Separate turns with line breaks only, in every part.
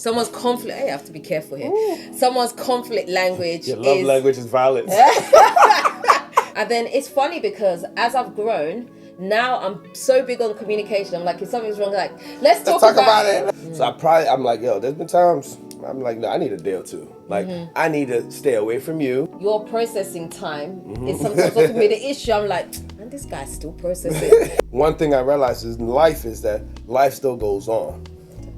Someone's conflict, hey, I have to be careful here. Ooh. Someone's conflict language
Your love language is violence.
And then it's funny because as I've grown, now I'm so big on communication. I'm like, if something's wrong, like, let's talk about it.
So I'm like, yo, there's been times I'm like, no, I need a day or two. Like, I need to stay away from you.
Your processing time is sometimes often be the issue. I'm like, man, this guy's still processing.
One thing I realized in life is that life still goes on,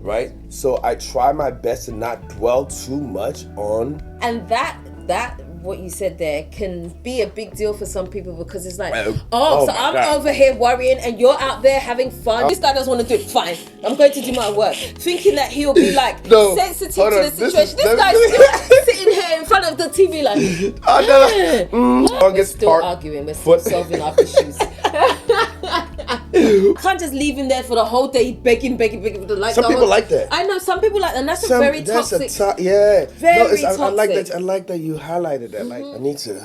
right? So I try my best to not dwell too much on.
And that what you said there can be a big deal for some people because it's like, so I'm over here worrying and you're out there having fun. This guy doesn't want to do it. Fine, I'm going to do my work. Thinking that he'll be like sensitive to the situation. This guy's still sitting here in front of the TV like, we're still arguing, we're still solving our issues. Can't just leave him there for the whole day begging. Like
some people like that.
I know some people like that, and that's a very toxic. Very toxic.
I like that you highlighted that. Like, I need to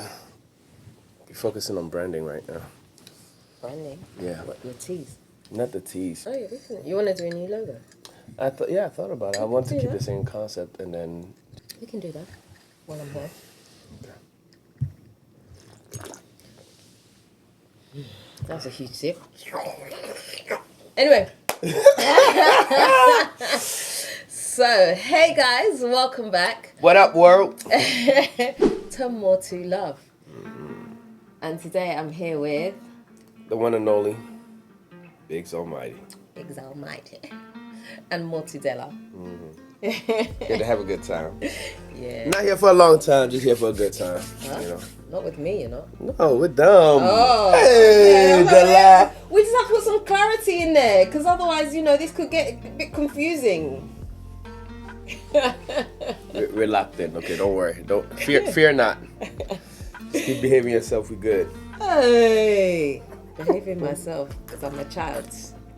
be focusing on branding right now.
Branding?
Yeah.
What, your tees?
Not the tees.
Oh, yeah, you want to do a new logo?
I thought about it. I want to keep the same concept and then.
We can do that while I'm here. That was a huge sip. Anyway. So, hey guys, welcome back.
What up, world?
To More to Love. And today I'm here with...
the one and only, Biggs Almighty.
Biggs Almighty. And More to Della.
Here to have a good time.
Yeah.
Not here for a long time, just here for a good time.
Huh?
You know.
Not with me, you know.
No, we're dumb.
Oh.
Hey, Della.
We just have to put some clarity in there, because otherwise, you know, this could get a bit confusing.
We're locked in. Okay, don't worry. Don't fear not. Just keep behaving yourself. We good.
Hey, behaving myself because I'm a child.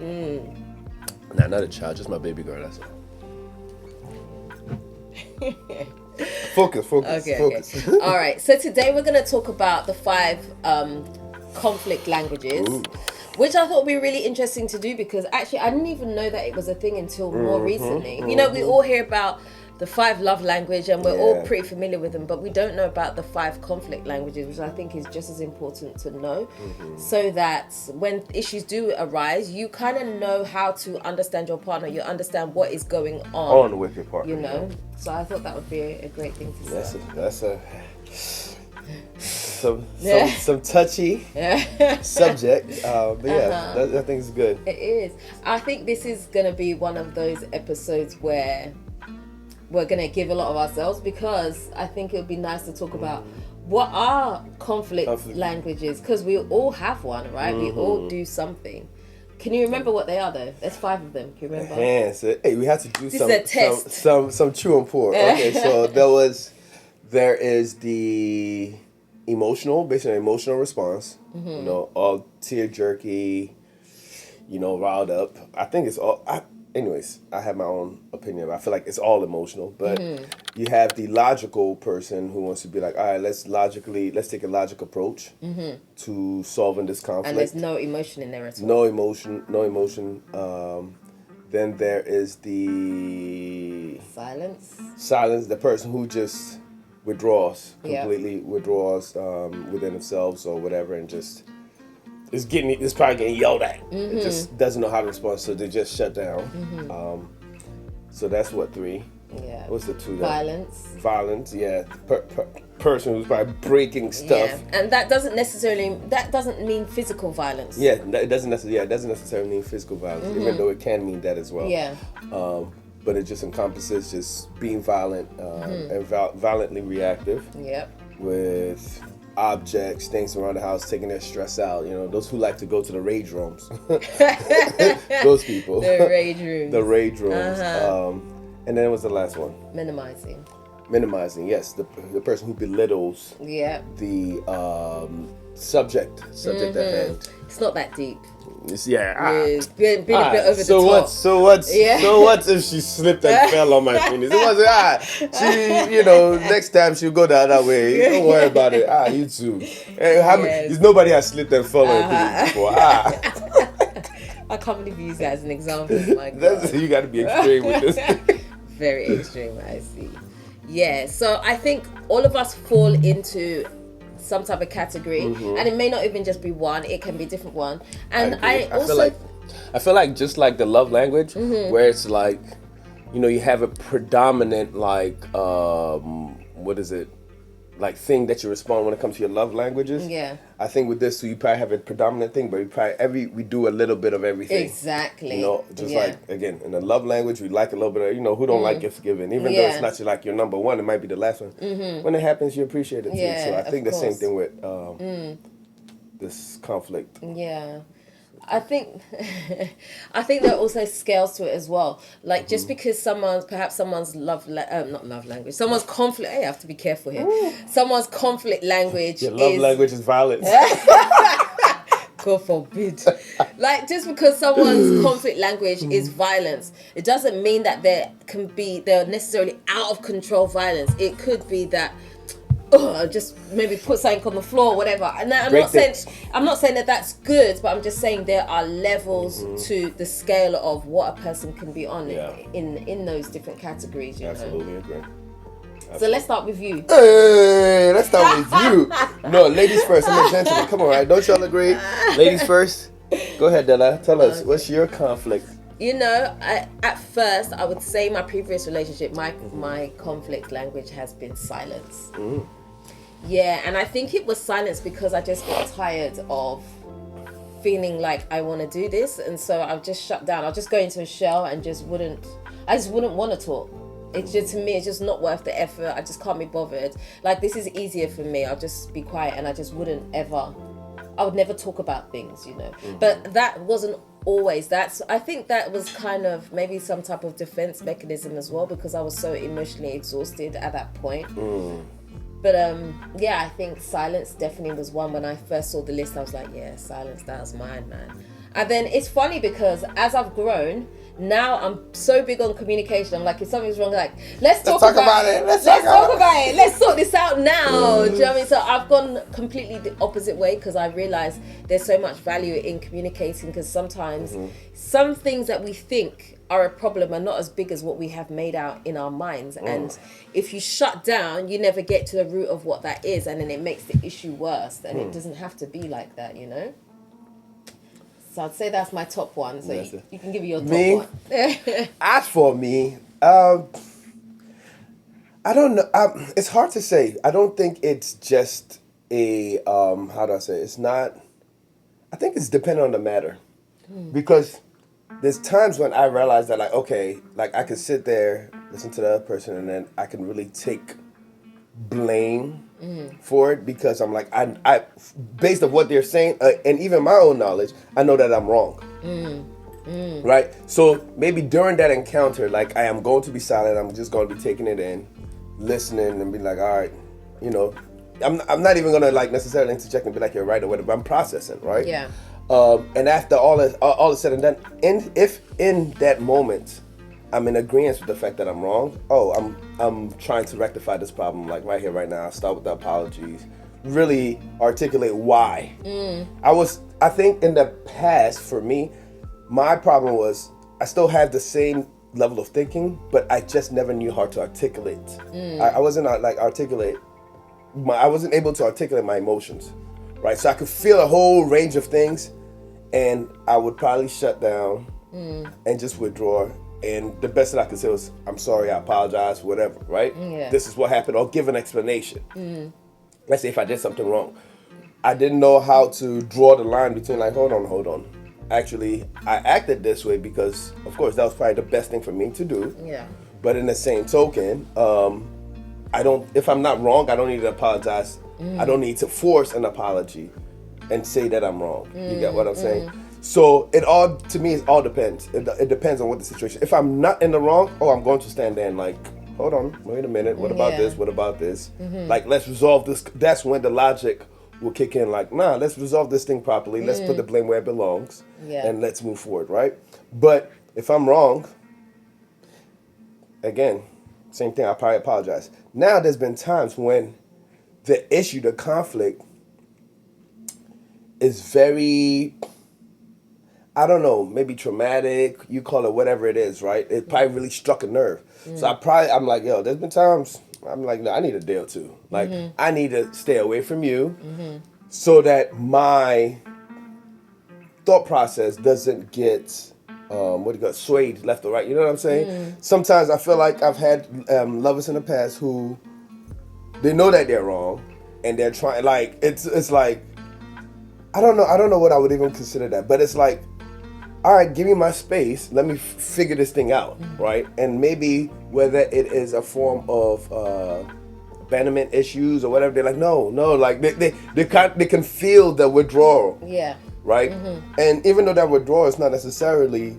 Nah, not a child. Just my baby girl. That's all. Focus.
Okay. All right. So today we're going to talk about the 5 conflict languages. Ooh. Which I thought would be really interesting to do because actually I didn't even know that it was a thing until more recently. You know, we all hear about the 5 love language and we're all pretty familiar with them, but we don't know about the 5 conflict languages, which I think is just as important to know, so that when issues do arise, you kind of know how to understand your partner, you understand what is going on
with your partner.
You know, so I thought that would be a great thing to say.
That's some touchy subject, but I think it's good.
It is. I think this is going to be one of those episodes where we're going to give a lot of ourselves, because I think it would be nice to talk about what are conflict languages, because we all have one, right? We all do something. Can you remember what they are though? There's 5 of them. Can you remember?
So, hey, we have to do
test.
some true and poor. Okay, so there is the emotional, based on emotional response. You know, all tear jerky, you know, riled up. I think it's all. Anyways, I have my own opinion. I feel like it's all emotional, but you have the logical person who wants to be like, all right, let's take a logical approach to solving this conflict.
And there's no emotion in there at all.
No emotion. Then there is the silence. The person who just completely withdraws within themselves or whatever, and just it's probably getting yelled at. It just doesn't know how to respond, so they just shut down. So that's 3.
Yeah.
What's the 2?
Violence.
Yeah. Person who's probably breaking stuff.
Yeah. And that doesn't mean physical violence.
Yeah, it doesn't necessarily mean physical violence, even though it can mean that as well.
Yeah.
But it just encompasses just being violent and violently reactive.
Yep.
With objects, things around the house, taking their stress out. You know, those who like to go to the rage rooms. Those people.
The rage rooms.
The rage rooms. And then it was the last one. Minimizing, yes. The person who belittles the subject at hand.
It's not that deep.
It's
been a bit over the top.
So what if she slipped and fell on my penis? It wasn't she, you know, next time she'll go the other way. Don't worry about it. You too. Nobody has slipped and fell on your penis before.
I can't believe you use that as an example. My God.
You got to be extreme with this.
Very extreme, I see. Yeah, so I think all of us fall into some type of category, and it may not even just be one, it can be a different one. And I also
I feel like just like the love language, where it's like, you have a predominant what is it? Like thing that you respond when it comes to your love languages.
Yeah.
I think with this, you probably have a predominant thing, but we do a little bit of everything.
Exactly.
Just like, again, in the love language, we like a little bit of, who don't like gifts given? Even though it's not like your number one, it might be the last one. When it happens, you appreciate it too.
Yeah,
So I think the same
course.
thing with this conflict.
Yeah. I think there are also scales to it as well. Like just because someone's not love language, someone's conflict. Hey, I have to be careful here. Someone's conflict language.
Your love language is violence.
God forbid. Like just because someone's conflict language is violence, it doesn't mean that they're necessarily out of control violence. It could be that. Just maybe put something on the floor or whatever. And I'm not saying that that's good, but I'm just saying there are levels to the scale of what a person can be on in those different categories.
Absolutely agree.
So let's start with you.
Hey, let's start with you. No, ladies first. I'm a gentleman. Come on, right? Don't y'all agree? Ladies first. Go ahead, Della. Tell us, what's your conflict?
At first, I would say my previous relationship, my conflict language has been silence. Yeah, and I think it was silence because I just got tired of feeling like I want to do this, and so I'll just shut down. I'll just go into a shell and I just wouldn't want to talk. It's just, to me, it's just not worth the effort. I just can't be bothered. Like, this is easier for me. I'll just be quiet, and I would never talk about things, But that wasn't always. I think that was kind of maybe some type of defense mechanism as well, because I was so emotionally exhausted at that point. But I think silence definitely was one. When I first saw the list, I was like, yeah, silence, that was mine, man. And then it's funny because as I've grown, now I'm so big on communication. I'm like, if something's wrong, like, let's talk about it. Let's talk about it. Let's sort this out now. Do you know what I mean? So I've gone completely the opposite way, because I realize there's so much value in communicating, because sometimes some things that we think are a problem are not as big as what we have made out in our minds. And if you shut down, you never get to the root of what that is, and then it makes the issue worse. And it doesn't have to be like that, So I'd say that's my top one. So you can give me your top one.
As for me, I don't know. It's hard to say. I don't think it's just a, how do I say it? It's not, I think it's dependent on the matter. Because there's times when I realize that, like, okay, like I can sit there, listen to the other person, and then I can really take blame for it, because I'm like, I based on what they're saying, and even my own knowledge, I know that I'm wrong. Right? So maybe during that encounter, like, I am going to be silent. I'm just going to be taking it in, listening, and be like, all right, I'm not even going to like necessarily interject and be like, you're right or whatever. I'm processing, right?
Yeah.
And after all is said and done, if in that moment I'm in agreement with the fact that I'm wrong, I'm trying to rectify this problem, like right here, right now. I'll start with the apologies, really articulate why. I think in the past, for me, my problem was I still had the same level of thinking, but I just never knew how to articulate. I wasn't I wasn't able to articulate my emotions, right? So I could feel a whole range of things, and I would probably shut down and just withdraw. And the best that I could say was, I'm sorry, I apologize, whatever, right?
Yeah.
This is what happened, or give an explanation. Let's say if I did something wrong. I didn't know how to draw the line between, like, hold on. Actually, I acted this way because, of course, that was probably the best thing for me to do.
Yeah.
But in the same token, if I'm not wrong, I don't need to apologize. I don't need to force an apology and say that I'm wrong. You get what I'm saying? So it all depends. It depends on what the situation. If I'm not in the wrong, I'm going to stand there and like, hold on, wait a minute. What about this? What about this? Like, let's resolve this. That's when the logic will kick in. Like, nah, let's resolve this thing properly. Let's put the blame where it belongs, and let's move forward, right? But if I'm wrong, again, same thing. I probably apologize. Now, there's been times when the conflict is very, I don't know, maybe traumatic, you call it whatever it is, right? It probably really struck a nerve. So I'm like, yo, there's been times I'm like, no, I need a day or two. Like, I need to stay away from you so that my thought process doesn't get swayed left or right. You know what I'm saying? Sometimes I feel like I've had lovers in the past who they know that they're wrong and they're trying, like, it's like, I don't know what I would even consider that, but it's like, all right, give me my space. Let me figure this thing out, right? And maybe whether it is a form of abandonment issues or whatever, they're like, no, like they can feel the withdrawal.
Yeah.
Right? And even though that withdrawal is not necessarily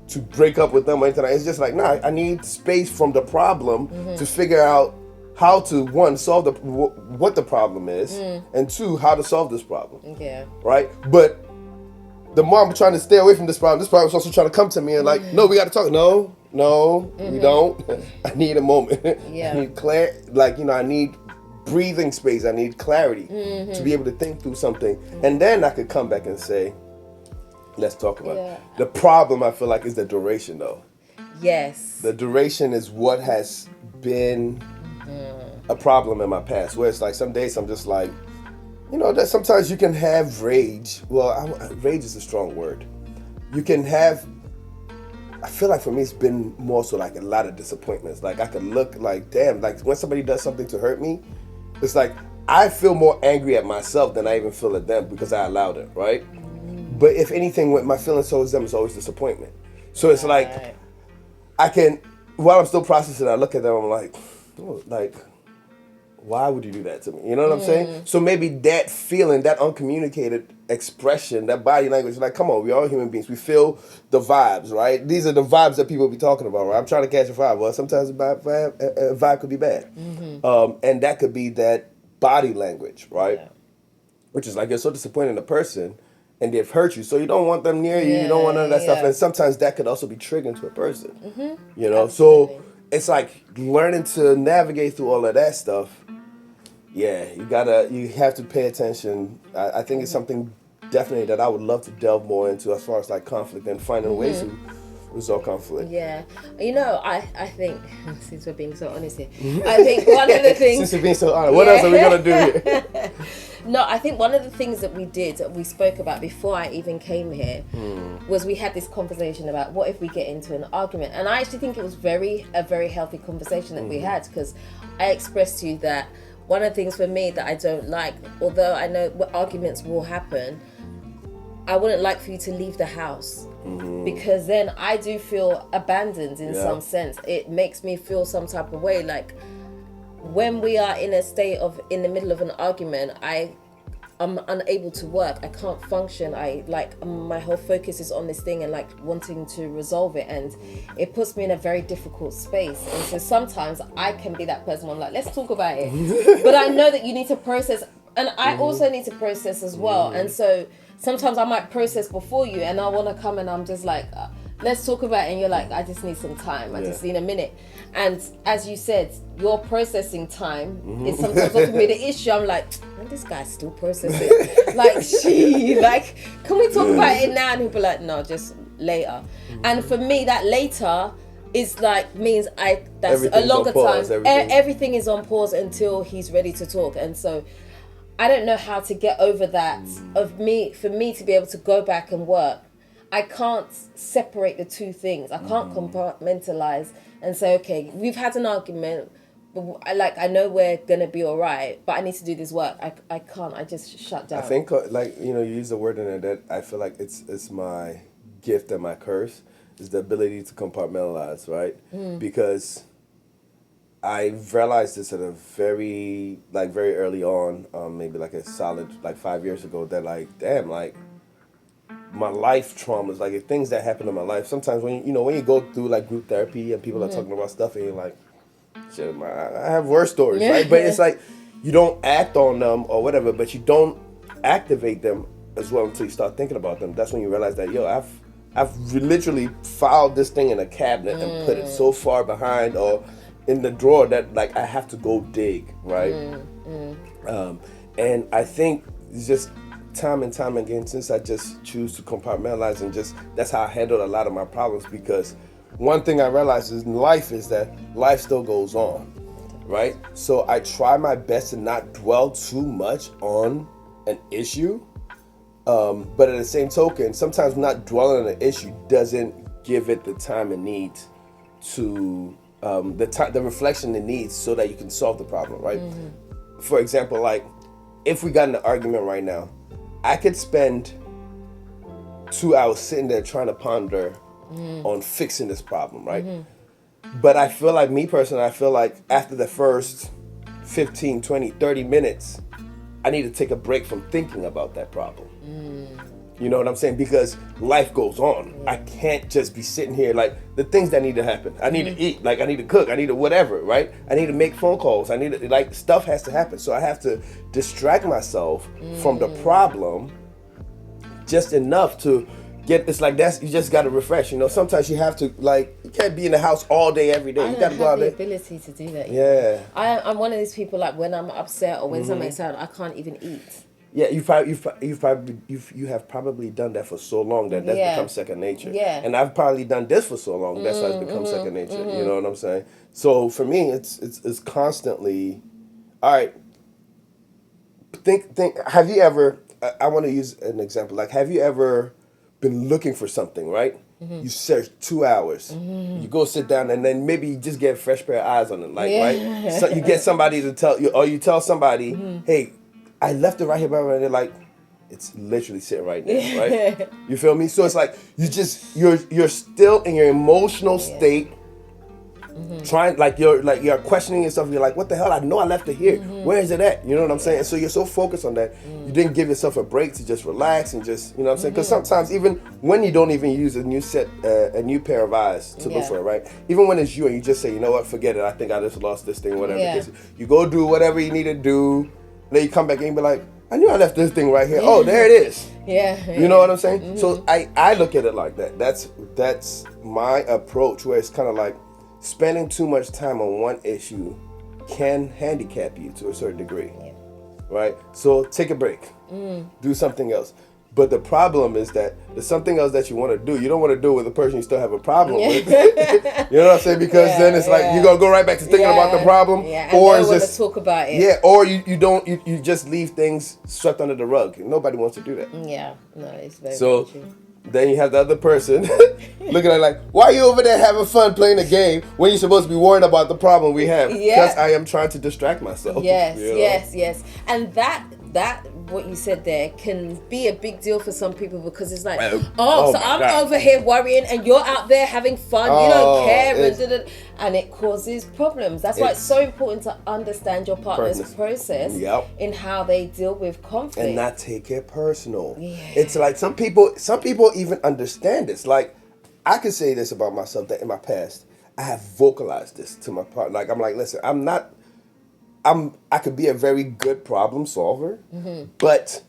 to break up with them or anything, it's just like, nah, I need space from the problem to figure out how to, one, solve what the problem is, and two, how to solve this problem.
Yeah.
Right? But the more I'm trying to stay away from this problem is also trying to come to me and like, no, we got to talk. No, we don't. I need a moment.
Yeah.
I need I need breathing space. I need clarity to be able to think through something. And then I could come back and say, let's talk about it. The problem, I feel like, is the duration, though.
Yes.
The duration is what has been a problem in my past, where it's like some days I'm just like, that sometimes you can have rage. Well, rage is a strong word. You can have, I feel like for me it's been more so like a lot of disappointments. Like I could look like, damn, like when somebody does something to hurt me, it's like I feel more angry at myself than I even feel at them because I allowed it, right? But if anything, with my feelings towards them is always disappointment. So it's like, while I'm still processing, I look at them, I'm like, oh, like, why would you do that to me? You know what I'm saying? So maybe that feeling, that uncommunicated expression, that body language, like, come on, we're all human beings. We feel the vibes, right? These are the vibes that people be talking about, right? I'm trying to catch a vibe. Well, sometimes a vibe could be bad. And that could be that body language, right? Yeah. Which is like, you're so disappointed in a person and they've hurt you, so you don't want them near you, you don't want none of that stuff. And sometimes that could also be triggering to a person,
Absolutely.
So it's like learning to navigate through all of that stuff. Yeah, you have to pay attention. I think it's something definitely that I would love to delve more into as far as like conflict and finding ways to resolve conflict.
Yeah. I think, since we're being so honest here, I think one of the things...
Since we're being so honest, what else are we going to do here?
No, I think one of the things that we spoke about before I even came here, was we had this conversation about what if we get into an argument. And I actually think it was a very healthy conversation that we had, because I expressed to you that one of the things for me that I don't like, although I know arguments will happen, I wouldn't like for you to leave the house, because then I do feel abandoned in some sense. It makes me feel some type of way. Like when we are in a state of in the middle of an argument, I'm unable to work. I can't function. My whole focus is on this thing and like wanting to resolve it, and it puts me in a very difficult space. And so sometimes I can be that person where I'm like, let's talk about it. But I know that you need to process, and I also need to process as well. And so sometimes I might process before you, and I want to come and I'm just like, let's talk about it. And you're like, I just need some time. I just need a minute. And as you said, your processing time is sometimes often be the issue. I'm like, man, this guy's still processing. Can we talk about it now? And he'll be like, no, just later. And for me, that later is like, means that's a longer time. Everything is on pause until he's ready to talk. And so I don't know how to get over that for me to be able to go back and work. I can't separate the two things. I can't compartmentalize and say, okay, we've had an argument, but I know we're gonna be all right, but I need to do this work. I can't. I just shut down.
I think you use the word in there that I feel like it's my gift and my curse is the ability to compartmentalize, right? Because I realized this at a very early on, maybe like a solid 5 years ago, that my life traumas, like things that happen in my life. Sometimes when you go through like group therapy and people are talking about stuff and you're like, shit, I have worse stories, right? But it's like you don't act on them or whatever, but you don't activate them as well until you start thinking about them. That's when you realize that I've literally filed this thing in a cabinet and put it so far behind or in the drawer that like I have to go dig, right? And I think it's just time and time again, since I just choose to compartmentalize and just, that's how I handle a lot of my problems, because one thing I realized in life is that life still goes on, right? So I try my best to not dwell too much on an issue, but at the same token, sometimes not dwelling on an issue doesn't give it the time it needs to, the reflection it needs so that you can solve the problem, right? For example, like, if we got in an argument right now, I could spend 2 hours sitting there trying to ponder on fixing this problem, right? But I feel like, me personally, I feel like after the first 15, 20, 30 minutes, I need to take a break from thinking about that problem. You know what I'm saying? Because life goes on. I can't just be sitting here, like, the things that need to happen. I need to eat, like, I need to cook, I need to whatever, right? I need to make phone calls. I need to, like, stuff has to happen. So I have to distract myself from the problem just enough to get, it's like, that's, you just got to refresh, you know? Sometimes you have to, like, you can't be in the house all day, every day. You got to go out there.
I don't have the ability to do that.
Yeah.
I'm one of these people, like, when I'm upset or when something's sad, I can't even eat.
Yeah, you have probably done that for so long that that's become second nature.
Yeah.
And I've probably done this for so long that's why it's become second nature. You know what I'm saying? So for me, it's constantly, all right. Think. Have you ever? I want to use an example. Like, have you ever been looking for something, right? You search 2 hours. You go sit down, and then maybe you just get a fresh pair of eyes on it, like, right? So you get somebody to tell you, or you tell somebody, hey, I left it right here, and they're like, it's literally sitting right there, right? You feel me? So it's like, you're still in your emotional state, trying, like, you're questioning yourself. You're like, what the hell? I know I left it here. Where is it at? You know what I'm saying? And so you're so focused on that, you didn't give yourself a break to just relax and just, you know what I'm saying? Because sometimes, even when you don't even use a new pair of eyes to look for it, right? Even when it's you and you just say, you know what, forget it. I think I just lost this thing, whatever. Yeah. You go do whatever you need to do. Then you come back and be like, I knew I left this thing right here. Oh, there it is. You know what I'm saying? So I look at it like that. That's my approach, where it's kind of like spending too much time on one issue can handicap you to a certain degree. Right? So take a break. Do something else. But the problem is that there's something else that you want to do. You don't want to do it with a person you still have a problem with. You know what I'm saying? Because then it's like you're gonna go right back to thinking about the problem,
or it's just talk about it.
Yeah, or you just leave things swept under the rug. Nobody wants to do that.
Yeah, no, it's very
so.
True.
Then you have the other person looking at it like, why are you over there having fun playing a game when you're supposed to be worried about the problem we have? Because I am trying to distract myself.
Yes,
you know?
yes. And that what you said there can be a big deal for some people, because it's like, so I'm over here worrying and you're out there having fun. You don't care, and it causes problems. That's why it's so important to understand your partner's process in how they deal with conflict
and not take it personal. It's like some people even understand this. Like, I could say this about myself, that in my past I have vocalized this to my partner. Like, I'm like, listen, I could be a very good problem solver, but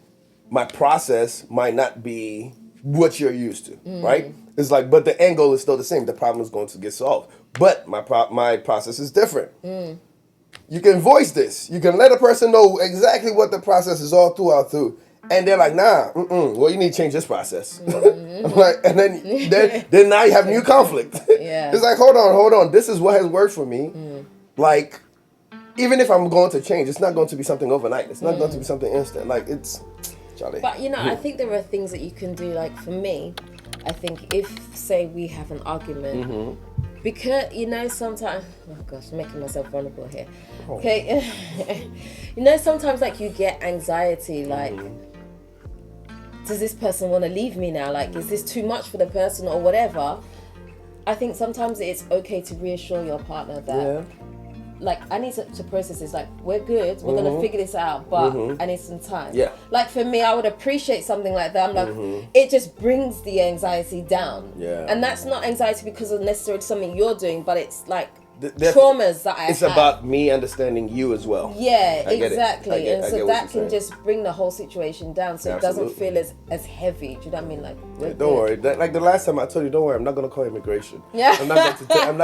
my process might not be what you're used to, right? It's like, but the end goal is still the same. The problem is going to get solved, but my process is different. You can voice this. You can let a person know exactly what the process is all through. And they're like, nah, well, you need to change this process. I'm like, and then now you have new conflict. It's like, hold on. This is what has worked for me. Like, even if I'm going to change, it's not going to be something overnight. It's not going to be something instant. Like, it's, Charlie.
But, I think there are things that you can do. Like, for me, I think if, say, we have an argument, because, sometimes, oh gosh, I'm making myself vulnerable here. Okay. Sometimes, like, you get anxiety, like, does this person want to leave me now? Like, is this too much for the person or whatever? I think sometimes it's okay to reassure your partner that, like, I need to process this. Like, we're good. We're going to figure this out, but I need some time. Yeah. Like, for me, I would appreciate something like that. I'm like, it just brings the anxiety down. Yeah. And that's not anxiety because of necessarily something you're doing, but it's like traumas that I
It's
have.
about me understanding you as well.
Yeah,
I get
exactly.
it.
And so that can just bring the whole situation down, so it doesn't feel as heavy. Do you know what I mean? Like,
don't worry. Like the last time I told you, don't worry. I'm not gonna call immigration.
Yeah.
I'm not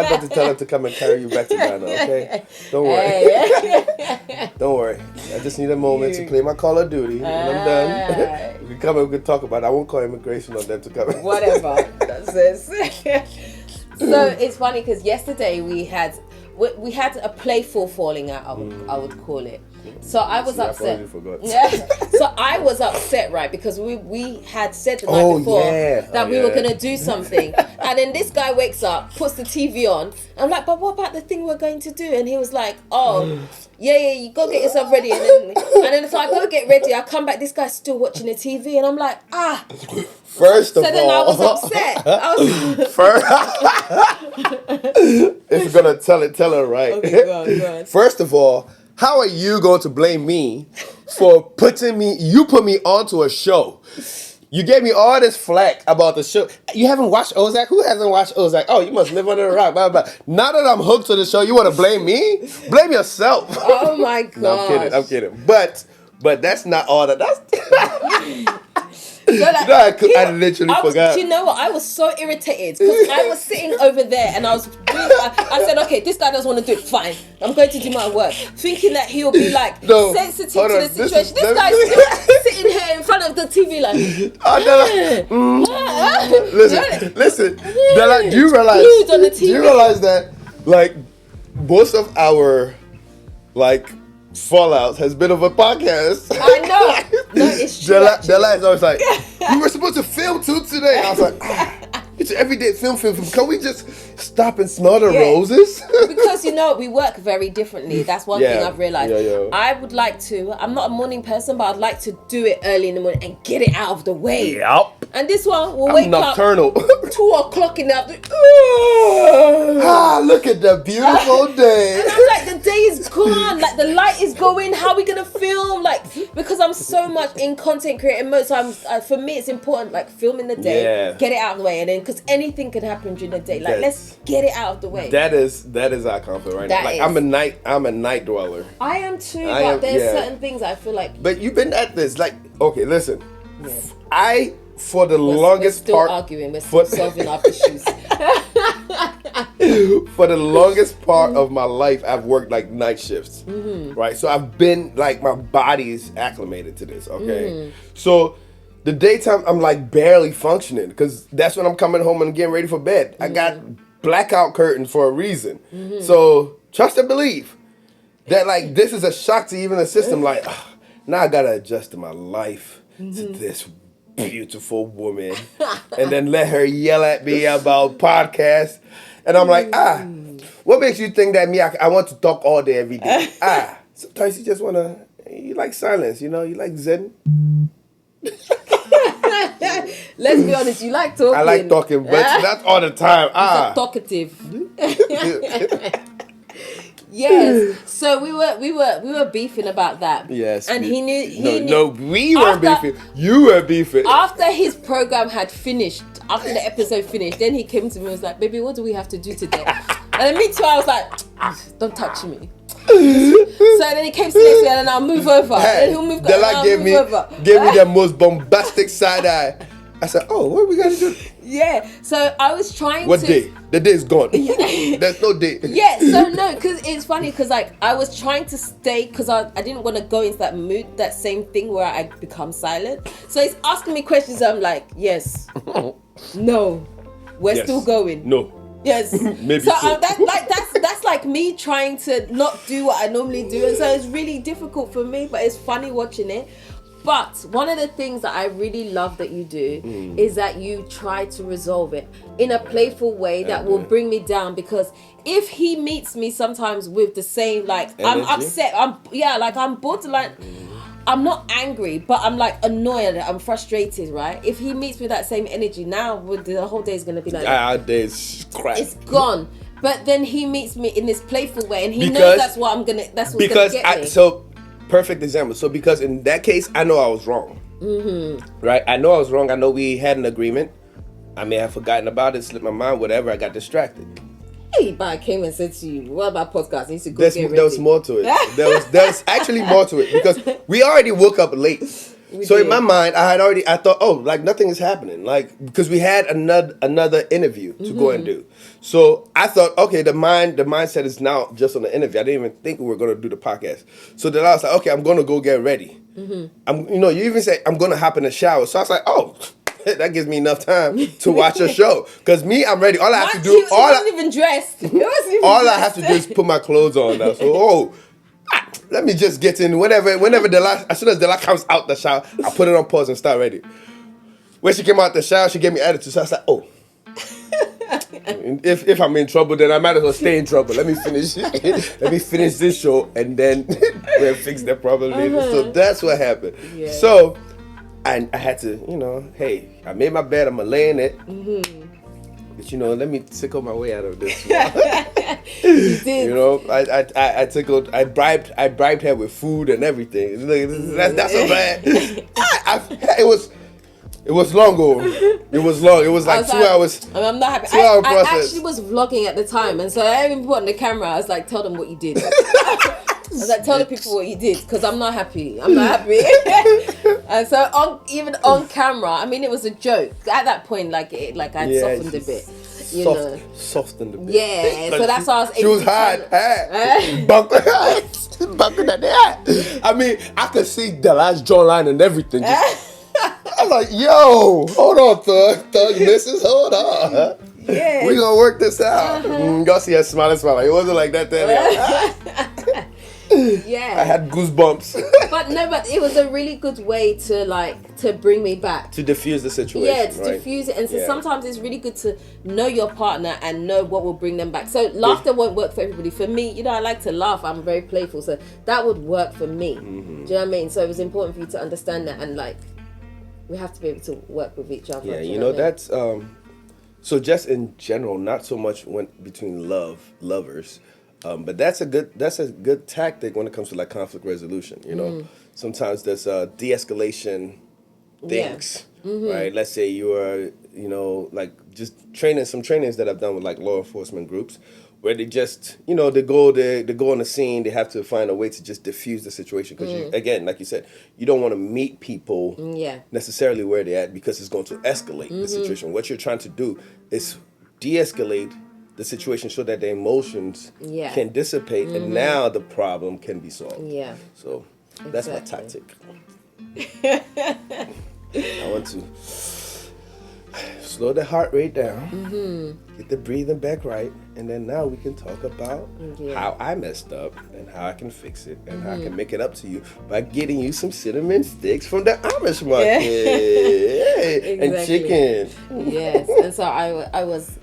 going to tell them to come and carry you back to Ghana. Okay. Don't worry. Don't worry. I just need a moment to play my Call of Duty, and I'm done. We come and we can talk about it. I won't call immigration on them to come.
Whatever. That's it. So it's funny because yesterday we had a playful falling out. I would call it. So I was upset.
I forgot.
Yeah. So I was upset, right? Because we had said the night before that we were gonna do something, and then this guy wakes up, puts the TV on. I'm like, but what about the thing we're going to do? And he was like, oh, yeah, you go get yourself ready. And then so I go get ready. I come back. This guy's still watching the TV, and I'm like,
First of all,
so then I was upset.
If you're gonna tell her right.
Okay, go on.
First of all, how are you going to blame me for put me onto a show? You gave me all this flack about the show. You haven't watched Ozark? Who hasn't watched Ozark? Oh, you must live under a rock. Blah, blah. Now that I'm hooked to the show, you want to blame me? Blame yourself.
Oh my god.
No, I'm kidding. But that's not all that. That's.
So like,
I literally forgot.
Do you know what? I was so irritated because I was sitting over there and I said, okay, this guy doesn't want to do it. Fine, I'm going to do my work, thinking that he'll be like sensitive to the situation. This guy's still sitting here in front of the TV like.
Listen. Do you realize that like most of our like fallouts has been of a podcast?
I know. No, it's true.
The last I was like, we were supposed to film too today. I was like, it's an everyday film. Can we just stop and smell the roses?
Because we work very differently. That's one thing I've realized. I would like to. I'm not a morning person, but I'd like to do it early in the morning and get it out of the way.
Yep.
And this one will wake
nocturnal.
up 2 o'clock in the afternoon.
Look at the beautiful day.
And I'm like, the day is gone. Like the light is going. How are we gonna film? Like because I'm so much in content creating mode. So for me, it's important. Like film in the day, get it out of the way, and then because anything can happen during the day. Like let's get it out of the way.
That is our conflict right now. Like I'm a night dweller.
I am too, but there's certain things I feel like.
But you've been at this. Like okay, listen. Yeah. For the
longest part, arguing. We're still solving our issues.
For the longest part of my life, I've worked like night shifts, right? So I've been like my body's acclimated to this. Okay, so the daytime I'm like barely functioning because that's when I'm coming home and getting ready for bed. I got blackout curtains for a reason. So trust and believe that like this is a shock to even the system. Like now I gotta adjust to my life to this beautiful woman and then let her yell at me about podcasts and I'm like what makes you think that I want to talk all day every day? Sometimes you just you like silence, you like zen.
Let's be honest, you like talking.
I like talking, but not all the time.
Talkative. Yes. So we were beefing about that.
Yes.
And he knew.
No, we weren't beefing. You were beefing.
After his program had finished, after the episode finished, then he came to me and was like, "Baby, what do we have to do today?" And then me too, I was like, "Don't touch me." So then he came to next week and I'll move over.
Hey,
and he'll move
gave me the most bombastic side eye. I said, "Oh, what are we gonna do?"
Yeah. So I was trying
What day? The day is gone. There's no day.
Yeah. So no, because it's funny because like I was trying to stay because I didn't want to go into that mood, that same thing where I become silent. So he's asking me questions. I'm like, yes, no, we're still going.
No.
Yes.
Maybe so.
That's like me trying to not do what I normally do, and so it's really difficult for me. But it's funny watching it. But one of the things that I really love that you do is that you try to resolve it in a playful way that will bring me down. Because if he meets me sometimes with the same like energy? I'm upset, I'm borderline. I'm not angry, but I'm like annoyed. I'm frustrated, right? If he meets me with that same energy, now the whole day is gonna be like
our day's crap.
It's gone. But then he meets me in this playful way, and he knows that's what I'm gonna. That's what's gonna get me.
So. Perfect example. So because in that case, I know I was wrong. Right? I know I was wrong. I know we had an agreement. I may have forgotten about it, slipped my mind, whatever. I got distracted.
I came and said to you, what about podcast? I need to go
There
get ready.
was more to it. There was actually more to it because we already woke up late. So in my mind, I thought, oh, like nothing is happening, like because we had another interview to go and do. So I thought, okay, the mindset is now just on the interview. I didn't even think we were gonna do the podcast. So then I was like, okay, I'm gonna go get ready. You even say I'm gonna hop in the shower. So I was like, oh, that gives me enough time to watch a show. Because I'm ready. All I have to do,
It wasn't even dressed.
I have to do is put my clothes on now. So let me just get in whenever as soon as Della comes out the shower, I put it on pause and start ready. When she came out the shower, she gave me attitude. So I was like, oh. If I'm in trouble, then I might as well stay in trouble. Let me finish this show and then we'll fix the problem later. So that's what happened. Yeah. So I had to, hey, I made my bed, I'm gonna lay in it. But let me tickle my way out of this.
You did.
I bribed her with food and everything. That's so bad. It was long ago. It was long. It was like 2 hours.
I'm not happy.
2 hour process.
I actually was vlogging at the time, and so I even put on the camera. I was like, tell them what you did. I was like, tell the people what you did, because I'm not happy. I'm not happy. And so even on camera, I mean, it was a joke. At that point, I'd softened a bit.
Softened a bit.
Yeah, so that's why I was able
She was hot. Bunking at that. I mean, I could see the last jawline and everything. I'm like, yo, hold on, thug missus, hold on.
Yeah.
We gonna work this out. Y'all see her smiling. It wasn't like that then.
Yeah.
I had goosebumps.
But it was a really good way to bring me back.
To diffuse the situation.
Yeah, to diffuse it. And so sometimes it's really good to know your partner and know what will bring them back. So laughter won't work for everybody. For me, I like to laugh. I'm very playful. So that would work for me. Do you know what I mean? So it was important for you to understand that, and we have to be able to work with each other.
Yeah, that's so just in general, not so much between lovers. But that's a good tactic when it comes to conflict resolution. Sometimes there's de-escalation things, right? Let's say you are, just some trainings that I've done with law enforcement groups, where they just, they go on the scene, they have to find a way to just diffuse the situation. Because again, like you said, you don't want to meet people necessarily where they're at, because it's going to escalate the situation. What you're trying to do is de-escalate the situation so that the emotions can dissipate, and now the problem can be solved. Yeah. So that's my tactic. I want to slow the heart rate down, get the breathing back right, and then now we can talk about how I messed up and how I can fix it and how I can make it up to you by getting you some cinnamon sticks from the Amish market. Exactly. And chicken.
Yes. And so I was...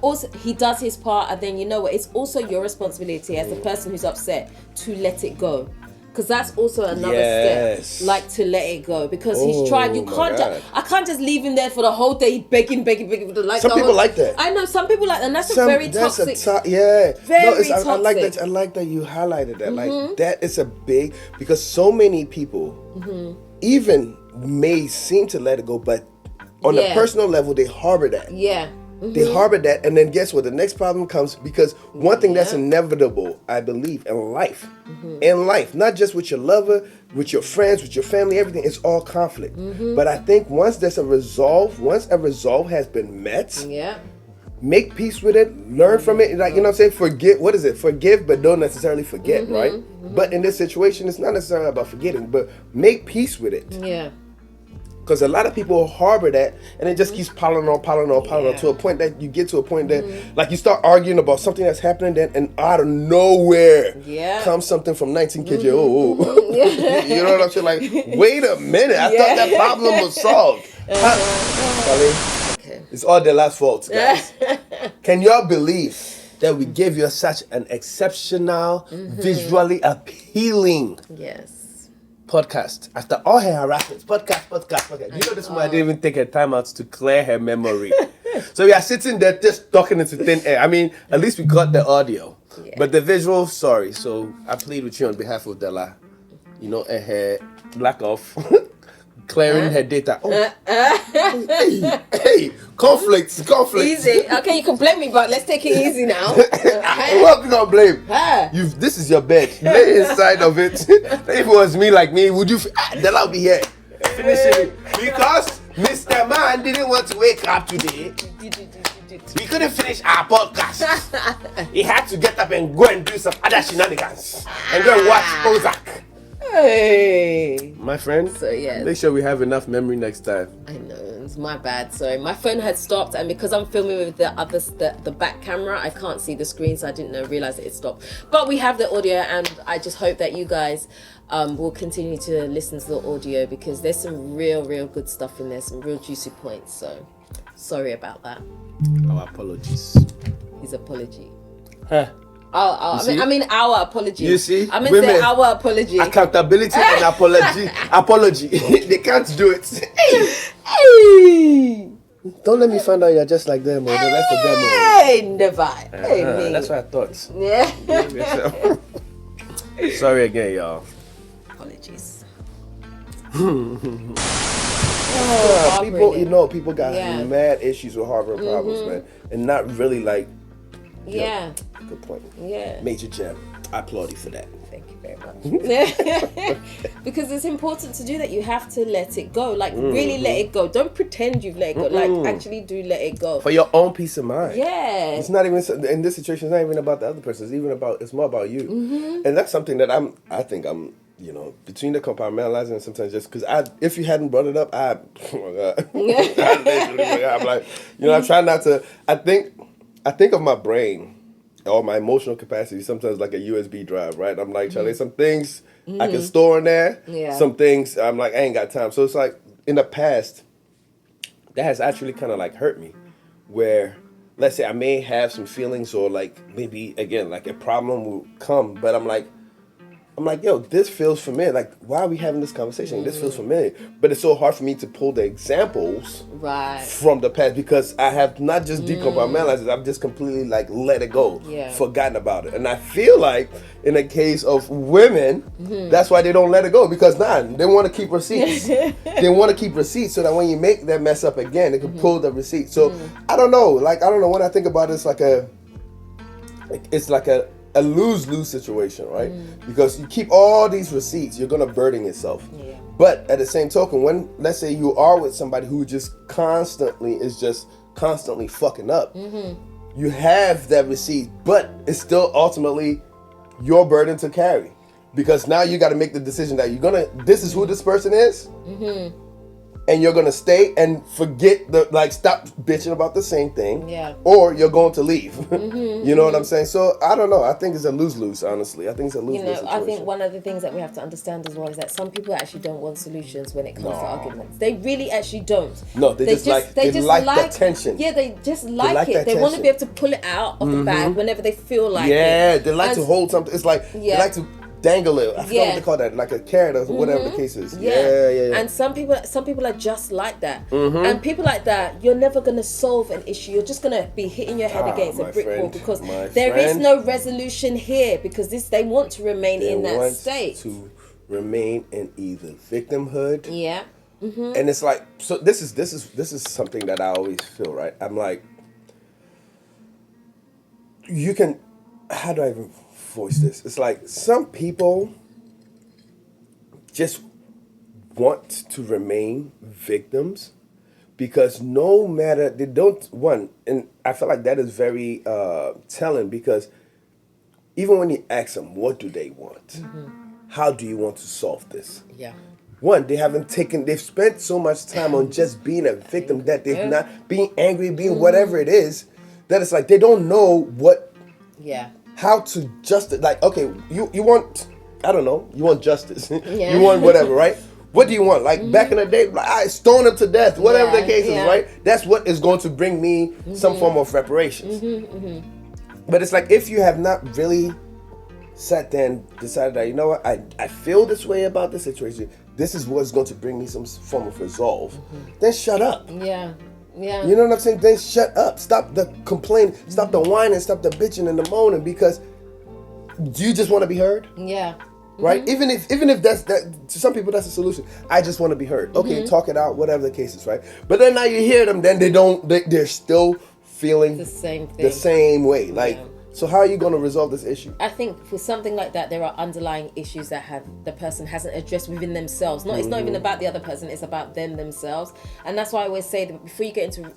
also he does his part, and then it's also your responsibility as the person who's upset to let it go, because that's also another step, to let it go, because he's tried. You can't I can't just leave him there for the whole day begging
some people like that.
I know some people like that, and that's very toxic.
Very toxic.
I
like that you highlighted that. That is a big, because so many people even may seem to let it go, but on a personal level they harbor that. They harbor that, and then guess what? The next problem comes, because one thing that's inevitable, I believe, in life, not just with your lover, with your friends, with your family, everything, it's all conflict. But I think once a resolve has been met, make peace with it, learn from it, forgive, but don't necessarily forget, right? But in this situation, it's not necessarily about forgetting, but make peace with it. Because a lot of people harbor that, and it just keeps piling on to a point that you get to a point that, you start arguing about something that's happening, then, and out of nowhere comes something from 19 kids. You know what I'm saying? Wait a minute, I thought that problem was solved. It's all the last fault, guys. Can y'all believe that we gave you such an exceptional, visually appealing podcast after all her harassments? Podcast. This one I didn't even take her time out to clear her memory. So we are sitting there just talking into thin air. I mean, at least we got the audio, but the visual, sorry. So I plead with you on behalf of Della, and her lack of clearing her data. Oh. Hey, conflicts.
Easy. Okay, you can blame me, but let's take it easy now.
What we gonna blame? This is your bed. Lay inside of it. If it was me, would you? Then I'll be here finishing it because Mr. Man didn't want to wake up today. We couldn't finish our podcast. He had to get up and go and do some other shenanigans and go and watch Ozark.
Hey,
my friend.
So yeah,
make sure we have enough memory next time.
I know, it's my bad. Sorry, my phone had stopped, and because I'm filming with the back camera, I can't see the screen, so I didn't realize that it stopped. But we have the audio, and I just hope that you guys will continue to listen to the audio because there's some real good stuff in there, some real juicy points. So sorry about that.
Our apologies.
His apology.
Huh.
I mean our apology.
You see?
I mean say our apology.
Accountability and apology. They can't do it.
Hey.
Don't let me find out you're just like them or the rest of them.
Hey, never. Hey,
that's what I thought.
Yeah.
Sorry again, y'all.
Apologies.
People got mad issues with heartburn problems, man, and not really good point.
Yeah.
Major Gem. I applaud you for that.
Thank you very much. Because it's important to do that. You have to let it go. Really let it go. Don't pretend you've let it go. Actually do let it go.
For your own peace of mind.
Yeah.
It's not even, in this situation, it's not even about the other person. It's more about you. Mm-hmm. And that's something that I think I'm, between the compartmentalizing and sometimes just because if you hadn't brought it up, I'm like, I try not to, I think of my brain or my emotional capacity sometimes like a USB drive, right? I'm like, Charlie, some things I can store in there. Yeah. Some things I'm like, I ain't got time. So it's like in the past, that has actually kind of hurt me where, let's say I may have some feelings or maybe again, a problem will come, but I'm like, yo, this feels familiar. Why are we having this conversation? This feels familiar. But it's so hard for me to pull the examples from the past because I have not just decompartmentalized it, I've just completely let it go, forgotten about it. And I feel like in the case of women, that's why they don't let it go because they want to keep receipts. They want to keep receipts so that when you make that mess up again, they can pull the receipt. So I don't know. When I think about it, it's like a lose-lose situation, right? Because you keep all these receipts, you're gonna burden yourself. Yeah. But at the same token, when let's say you are with somebody who is constantly fucking up, you have that receipt, but it's still ultimately your burden to carry. Because now you got to make the decision that this is who this person is. And you're gonna stay and forget stop bitching about the same thing, or you're going to leave. You know what I'm saying? So I don't know. I think it's a lose-lose. Honestly, I think it's a lose-lose situation.
I think one of the things that we have to understand as well is that some people actually don't want solutions when it comes to arguments. They really actually don't.
No, they just like the tension.
Yeah, they just like it. They want to be able to pull it out of the bag whenever they feel like it.
Yeah, they like to hold something. It's like they like to dangle it. I forgot what they call that, like a carrot or whatever the case is. Yeah.
And some people are just like that. And people like that, you're never gonna solve an issue. You're just gonna be hitting your head against a brick wall because there is no resolution here because they want to remain in that state.
To remain in either victimhood. Yeah. And it's like, so this is something that I always feel, right? I'm like, how do I even voice this? It's like some people just want to remain victims because no matter they don't and I feel like that is very telling because even when you ask them what do they want, how do you want to solve this? Yeah. They've spent so much time on just being a victim that they're not being angry, being whatever it is, that it's like they don't know how to okay, you want, I don't know, you want justice. You want whatever, right? What do you want? Back in the day, I stone him to death, whatever the case is, right? That's what is going to bring me some form of reparations. But it's like, if you have not really sat there and decided that, you know what, I feel this way about the situation, this is what's going to bring me some form of resolve, then shut up. Yeah. You know what I'm saying? Then shut up. Stop the complaining. Stop the whining. Stop the bitching and the moaning because you just want to be heard. Yeah. right? Even if that's that, to some people that's a solution. I just want to be heard. Okay, talk it out, whatever the case is, right? But then now you hear them, then they're still feeling
The same thing.
the same way. Like, so how are you going to resolve this issue?
I think for something like that, there are underlying issues that the person hasn't addressed within themselves. It's not even about the other person; it's about them themselves. And that's why I always say that before you get into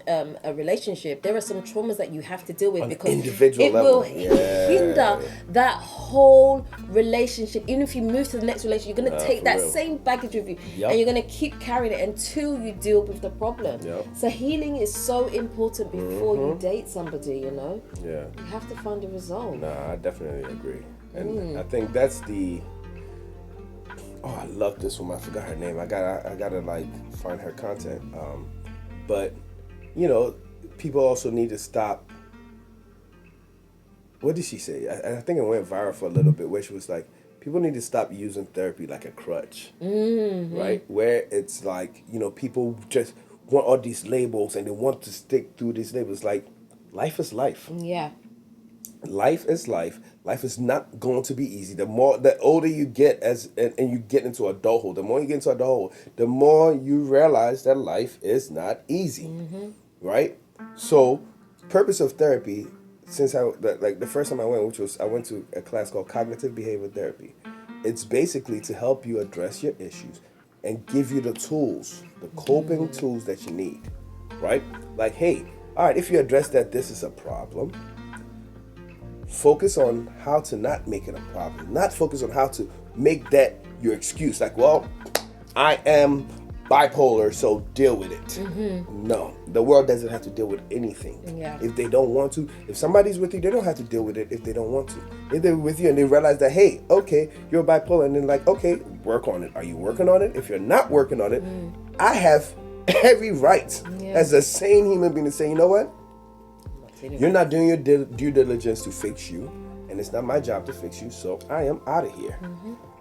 a relationship, there are some traumas that you have to deal with because
individual
it
level.
will hinder that whole relationship. Even if you move to the next relationship, you're going to take that same baggage with you, and you're going to keep carrying it until you deal with the problem. So healing is so important before you date somebody.
Yeah,
you have to find a result.
Nah, I definitely agree. And I think that's the... Oh, I love this woman. I forgot her name. I gotta like find her content. But people also need to stop. What did she say? I think it went viral for a little bit, where she was like, people need to stop using therapy like a crutch, right? Where it's like, people just want all these labels and they want to stick through these labels. Like, life is life.
Yeah.
Life is life. Life is not going to be easy. The older you get and you get into adulthood, the more you get into adulthood, the more you realize that life is not easy, right? So, purpose of therapy, since the first time I went to a class called Cognitive Behavior Therapy. It's basically to help you address your issues and give you the tools, the coping tools that you need, right? Like, hey, all right, if you address that this is a problem, focus on how to not make it a problem. Not focus on how to make that your excuse. Like, well, I am bipolar, so deal with it. No, the world doesn't have to deal with anything.
Yeah.
If they don't want to. If somebody's with you, they don't have to deal with it if they don't want to. If they're with you and they realize that, hey, okay, you're bipolar, and then like, okay, work on it. Are you working on it? If you're not working on it, I have every right as a sane human being to say, you know what? You're not doing your due diligence to fix you, and it's not my job to fix you, so I am out of here.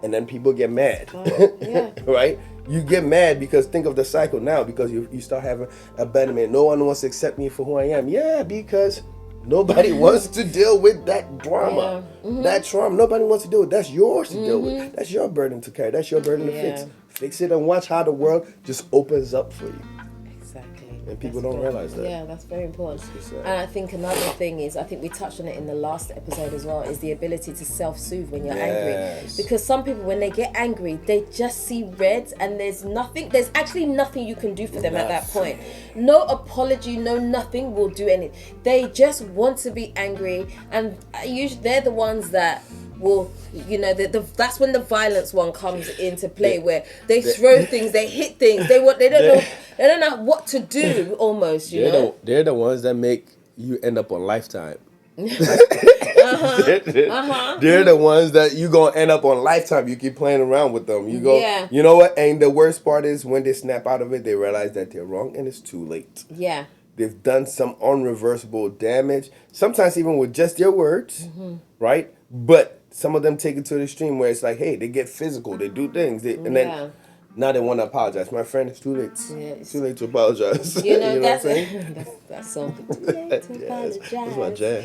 And then people get mad, right? You get mad because think of the cycle now, because you start having abandonment. No one wants to accept me for who I am. Yeah, because nobody wants to deal with that drama, that trauma. Nobody wants to deal with. That's yours to deal with. That's your burden to carry. That's your burden to fix. Fix it and watch how the world just opens up for you.
Exactly.
And people don't realize that.
Yeah, that's very important. And I think another thing is, I think we touched on it in the last episode as well, is the ability to self-soothe when you're angry. Because some people, when they get angry, they just see red, and there's actually nothing you can do for them at that point. No apology, no nothing will do anything. They just want to be angry, and usually they're the ones that will, that's when the violence one comes into play, where they throw things, they hit things, they don't know what to do almost,
They're the ones that make you end up on Lifetime. They're the ones that you gonna end up on Lifetime. You keep playing around with them. You go, you know what? And the worst part is when they snap out of it, they realize that they're wrong and it's too late.
Yeah.
They've done some unreversible damage, sometimes even with just their words, right? But some of them take it to the extreme where it's like, hey, they get physical, they do things, and then now they want to apologize. My friend, it's too late. It's too late to apologize.
You
know what I'm
that's
saying?
that's something. Too late to apologize.
That's my jam.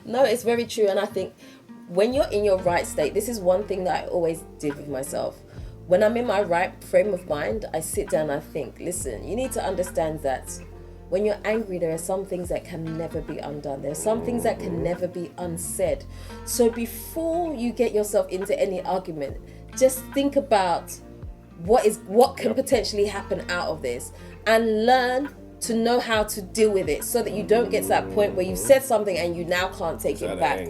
No, it's very true, and I think when you're in your right state, this is one thing that I always did with myself. When I'm in my right frame of mind, I sit down and I think, listen, you need to understand that when you're angry, there are some things that can never be undone. There are some things that can never be unsaid. So before you get yourself into any argument, just think about what can potentially happen out of this, and learn to know how to deal with it, so that you don't get to that point where you've said something and you now can't take it back.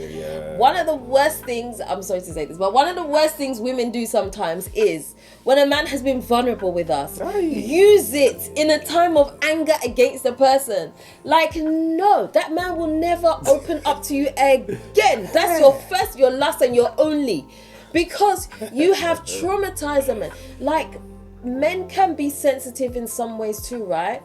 One of the worst things, I'm sorry to say this, but one of the worst things women do sometimes is when a man has been vulnerable with us, use it in a time of anger against the person. Like, no, that man will never open up to you again. That's your first, your last, and your only. Because you have traumatized a man. Like, men can be sensitive in some ways too, right?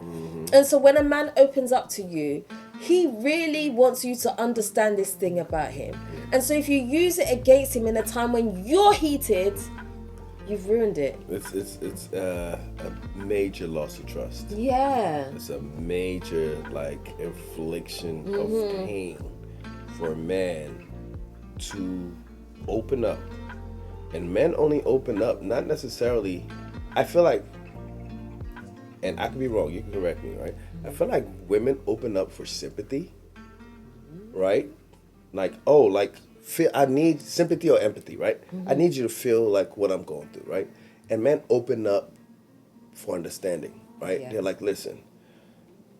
And so when a man opens up to you, he really wants you to understand this thing about him. And so if you use it against him in a time when you're heated, you've ruined it.
It's a major loss of trust.
Yeah.
It's a major infliction of pain for a man to open up, and men only open up not necessarily. I feel like, and I could be wrong. You can correct me, right? I feel like women open up for sympathy, right? Like, oh, like feel. I need sympathy or empathy, right? I need you to feel like what I'm going through, right? And men open up for understanding, right?
Yeah.
They're like, listen,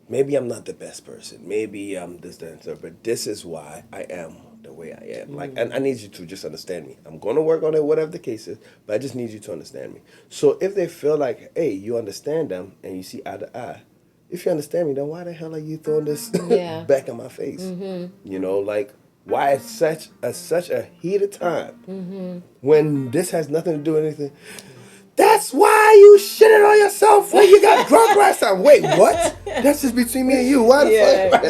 maybe I'm not the best person. Maybe I'm this, that, and that, but this is why I am the way I am. Like, and I need you to just understand me. I'm going to work on it, whatever the case is, but I just need you to understand me. So if they feel like, hey, you understand them and you see eye to eye, if you understand me, then why the hell are you throwing this back in my face? You know, like, why at such a heated time when this has nothing to do with anything? That's why you shitted on yourself when you got drunk last time. Wait, what? That's just between me and you. Why the fuck?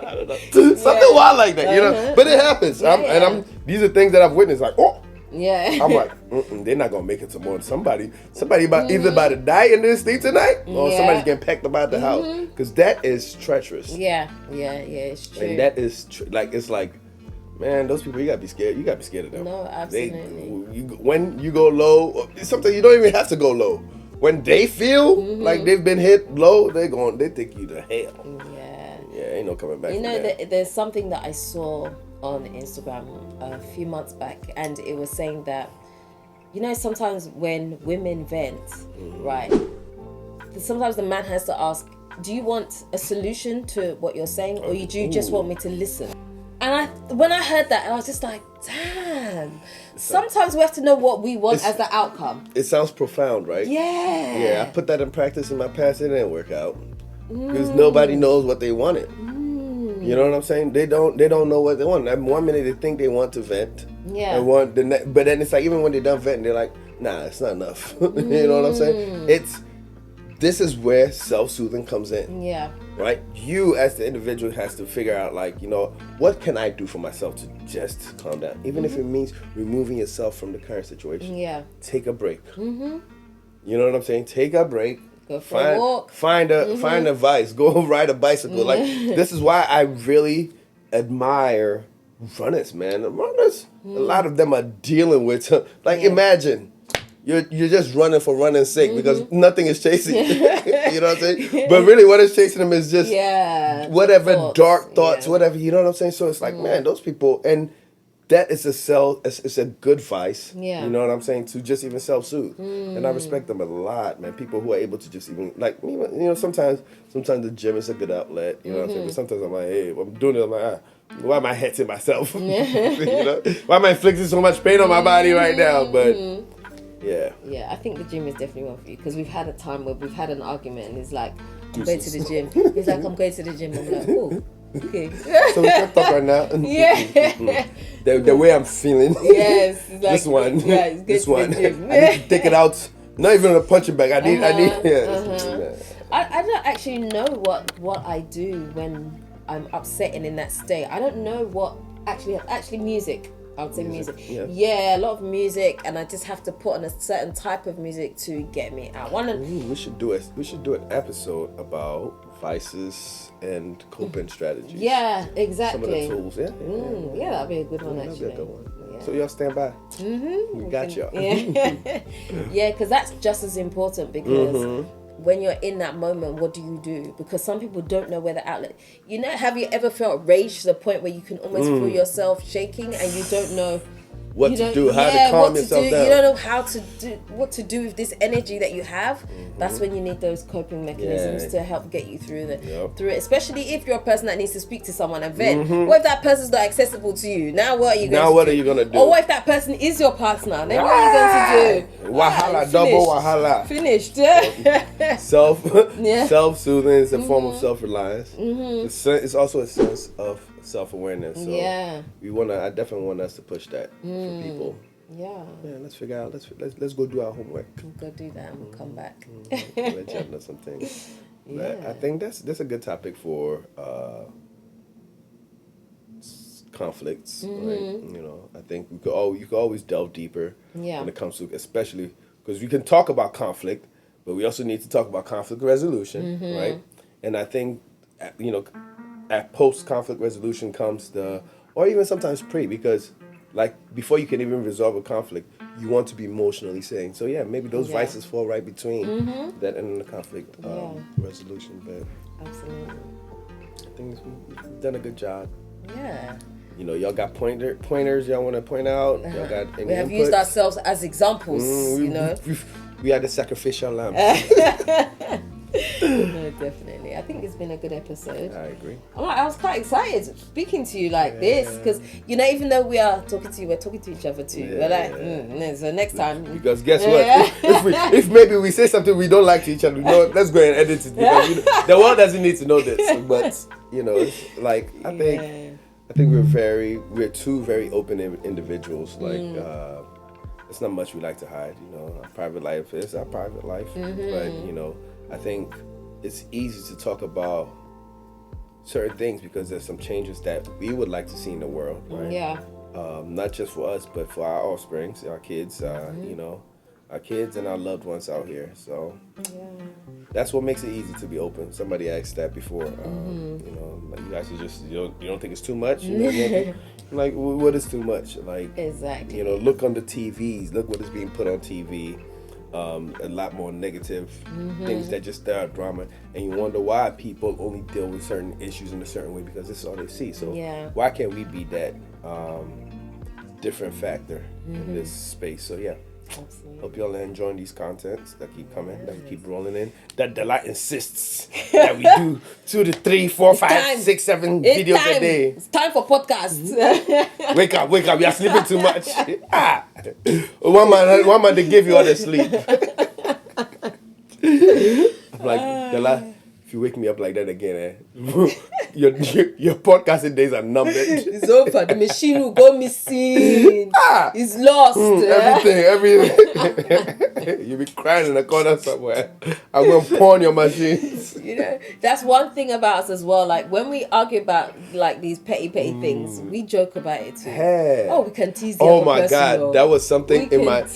I don't know. Something wild like that, you know? But it happens. These are things that I've witnessed. Like, oh.
Yeah.
I'm like, they're not going to make it to more. Somebody either about to die in this sleep tonight or somebody's getting packed up out the house. Because that is treacherous.
Yeah, it's true.
And that is, it's like, man, those people, you gotta be scared. You gotta be scared of them.
No, absolutely.
When you go low, sometimes you don't even have to go low. When they feel like they've been hit low, they take you to hell. Yeah, ain't no coming back.
You know, there's something that I saw on Instagram a few months back, and it was saying that, you know, sometimes when women vent, right, sometimes the man has to ask, do you want a solution to what you're saying, or do you just want me to listen? And when I heard that, I was just like, damn. Sometimes we have to know what we want as the outcome.
It sounds profound, right?
Yeah.
Yeah, I put that in practice in my past. It didn't work out. Because nobody knows what they wanted. You know what I'm saying? They don't know what they want. And 1 minute they think they want to vent.
Yeah.
But then it's like, even when they're done venting, they're like, nah, it's not enough. You know what I'm saying? This is where self-soothing comes in.
Yeah.
Right? You as the individual has to figure out, like, you know, what can I do for myself to just calm down? Even if it means removing yourself from the current situation.
Yeah.
Take a break. You know what I'm saying? Take a break.
Go for a walk.
Find a vice. Go ride a bicycle. Like, this is why I really admire runners, man. Runners, a lot of them are dealing with, like, imagine. You're just running for running's sake because nothing is chasing you. You know what I'm saying? But really what is chasing them is just whatever dark thoughts, whatever, you know what I'm saying? So it's like, man, those people, and that is it's a good vice.
Yeah.
You know what I'm saying? To just even self-soothe. And I respect them a lot, man. People who are able to just even, like, you know, sometimes the gym is a good outlet, you know what I'm saying? But sometimes I'm like, hey, I'm doing it, I'm like, why am I hitting myself? You know? Why am I inflicting so much pain on my body right now? But yeah,
I think the gym is definitely one for you, because we've had a time where we've had an argument and he's like, I'm going to the gym. He's like, I'm going to the gym. I'm like, oh, okay.
So we can talk right now.
Yeah.
The way I'm feeling.
Yes. Like,
this one.
Yeah, it's
this
good
one.
to the gym.
I need to take it out. Not even a punching bag. I need.
I don't actually know what I do when I'm upset and in that state. I don't know what actually music. I would say music. Yeah, a lot of music, and I just have to put on a certain type of music to get me out.
We should do an episode about vices and coping strategies.
Yeah, exactly.
Some of the tools.
Yeah, that'd be a good one actually.
That'd be a good one. Yeah. So y'all stand by. We got y'all.
Yeah, because that's just as important, because when you're in that moment, what do you do? Because some people don't know where the outlet. You know, have you ever felt rage to the point where you can almost feel yourself shaking and you don't know
what to do, how to calm yourself down?
You don't know what to do with this energy that you have. That's when you need those coping mechanisms to help get you through it. Especially if you're a person that needs to speak to someone and vent. What if that person's not accessible to you? Now what are you going to do? Or what if that person is your partner? Then what are you going to do?
Wahala, double wahala.
Finished.
Self-soothing is a form of self-reliance. It's also a sense of self-awareness. So I definitely want us to push that for people. Yeah, let's figure out. Let's go do our homework.
We'll go do that and we'll come back.
Let you know some things. But I think that's a good topic for conflicts. Right? You know, I think you could always delve deeper when it comes to, especially because we can talk about conflict, but we also need to talk about conflict resolution, right? And I think, you know, at post-conflict resolution comes or even sometimes pre, because like before you can even resolve a conflict, you want to be emotionally sane. So yeah, maybe those vices fall right between that and the conflict resolution. But
Absolutely.
I think we've done a good job.
Yeah.
You know, y'all got pointers y'all want to point out. Y'all got any
We have
input?
used ourselves as examples, you know.
We are the sacrificial lamb.
No, definitely. I think it's been a good episode.
I agree.
I was quite excited speaking to you like this because, you know, even though we are talking to you, we're talking to each other too. We're like, so next time.
Because guess what? If maybe we say something we don't like to each other, no, let's go and edit it because the world doesn't need to know this. But you know, it's like I think we're two very open individuals. Like it's not much we like to hide. You know, our private life is our private life, but you know. I think it's easy to talk about certain things because there's some changes that we would like to see in the world, right?
Yeah.
Not just for us, but for our offspring, our kids, you know, our kids and our loved ones out here. So that's what makes it easy to be open. Somebody asked that before. You know, like you guys are just you don't think it's too much. You know, like what is too much? Like
exactly.
You know, look on the TVs. Look what is being put on TV. A lot more negative things that just stir up drama, and you wonder why people only deal with certain issues in a certain way because this is all they see. So why can't we be that different factor in this space? So yeah. Absolutely. Hope y'all are enjoying these contents that keep coming, that keep rolling in. That Delight insists that we do 2 to 3, 4, 5, 6, 7 videos a day.
It's time for podcasts.
Wake up, we are sleeping too much. One man they give you all the sleep. I'm like, Delight, if you wake me up like that again, your podcasting days are numbered.
It's over. The machine will go missing. It's lost.
Everything. You'll be crying in the corner somewhere. I'm going to pawn your machines.
You know, that's one thing about us as well. Like when we argue about like these petty things, we joke about it too.
Hey.
Oh, we can tease the other
my
person,
God, that was something in my.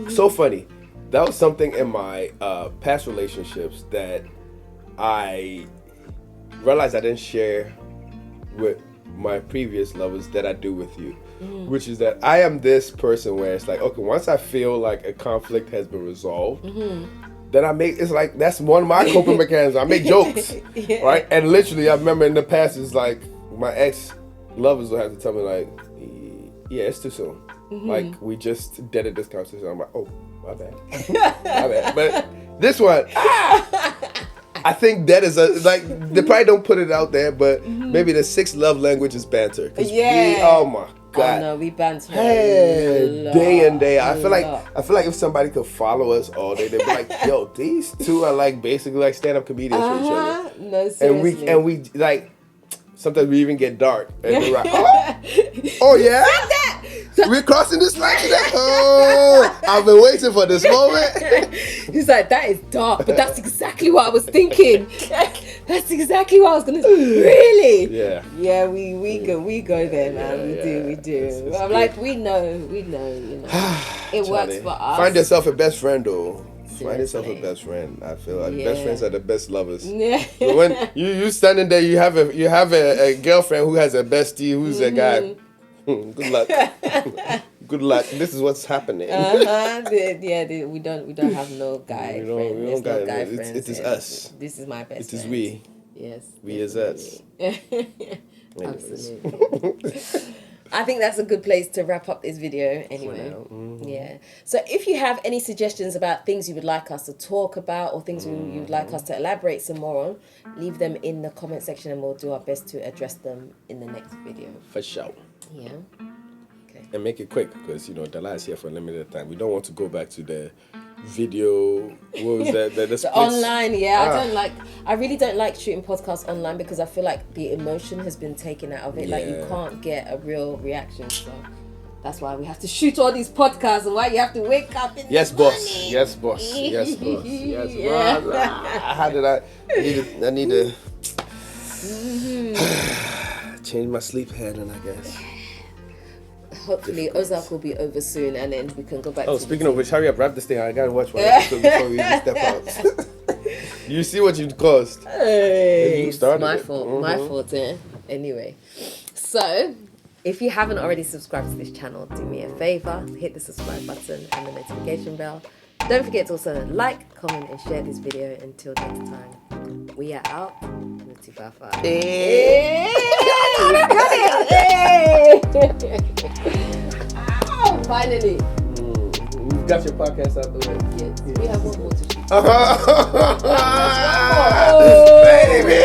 So funny. That was something in my past relationships that I realized I didn't share with my previous lovers that I do with you, which is that I am this person where it's like, okay, once I feel like a conflict has been resolved, then it's like, that's one of my coping mechanisms. I make jokes, right? And literally, I remember in the past, it's like my ex-lovers will have to tell me like, yeah, it's too soon. Like, we just deaded this conversation. I'm like, oh, my bad. My bad. But this one, I think that is they probably don't put it out there, but maybe the 6th love language is banter. Oh my God.
Oh no, we banter.
Hey, day and day. I feel like if somebody could follow us all day, they'd be like, yo, these two are like basically like stand-up comedians for each other.
No, seriously.
And we like, sometimes we even get dark. And we're like, oh yeah? We're crossing this line today. Oh, I've been waiting for this moment.
He's like, that is dark, but that's exactly what I was thinking. That's exactly what I was gonna say. Really?
Yeah.
Yeah, we go there, man. We do. I'm like, we know, you know. It works for us.
Find yourself a best friend though.
Seriously.
Find yourself a best friend. I feel like best friends are the best lovers.
Yeah.
So when you standing there, you have a girlfriend who has a bestie who's a guy. Good luck. Good luck. This is what's happening.
We don't have no guy friend.
We don't
no guy
friends.
friends.
It is us.
This is my best.
It is
friend.
we.
Yes.
We is us.
Absolutely. I think that's a good place to wrap up this video anyway. Yeah. So if you have any suggestions about things you would like us to talk about or things you would like us to elaborate some more on, leave them in the comment section and we'll do our best to address them in the next video.
For sure.
Yeah. Okay.
And make it quick because, Dala is here for a limited time. We don't want to go back to the video. What was that? The
online, I really don't like shooting podcasts online because I feel like the emotion has been taken out of it. Like you can't get a real reaction. So that's why we have to shoot all these podcasts and why you have to wake up in the morning.
Boss. Yes, boss. Yes, boss. How did I need to change my sleep pattern, I guess.
Hopefully Ozark will be over soon and then we can go back to
speaking of which, hurry up, wrap this thing. I gotta watch one episode before we step out. You see what you caused.
Hey,
You started
my fault. My fault, Anyway. So, if you haven't already subscribed to this channel, do me a favor, hit the subscribe button and the notification bell. Don't forget to also like, comment, and share this video. Until next time, we are out. Hey. Oh, finally.
You got your podcast out the way.
Yes. We have one more to shoot.
Baby!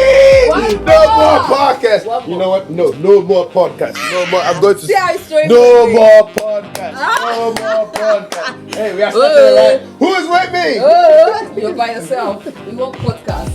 One
No
more.
more podcast.
One more.
You know what? No more podcast. No more. I'm going to.
See how it's story
No
with me.
more podcast. No more podcast. Hey, we are starting right. Who is with me?
You're by yourself. We want podcast.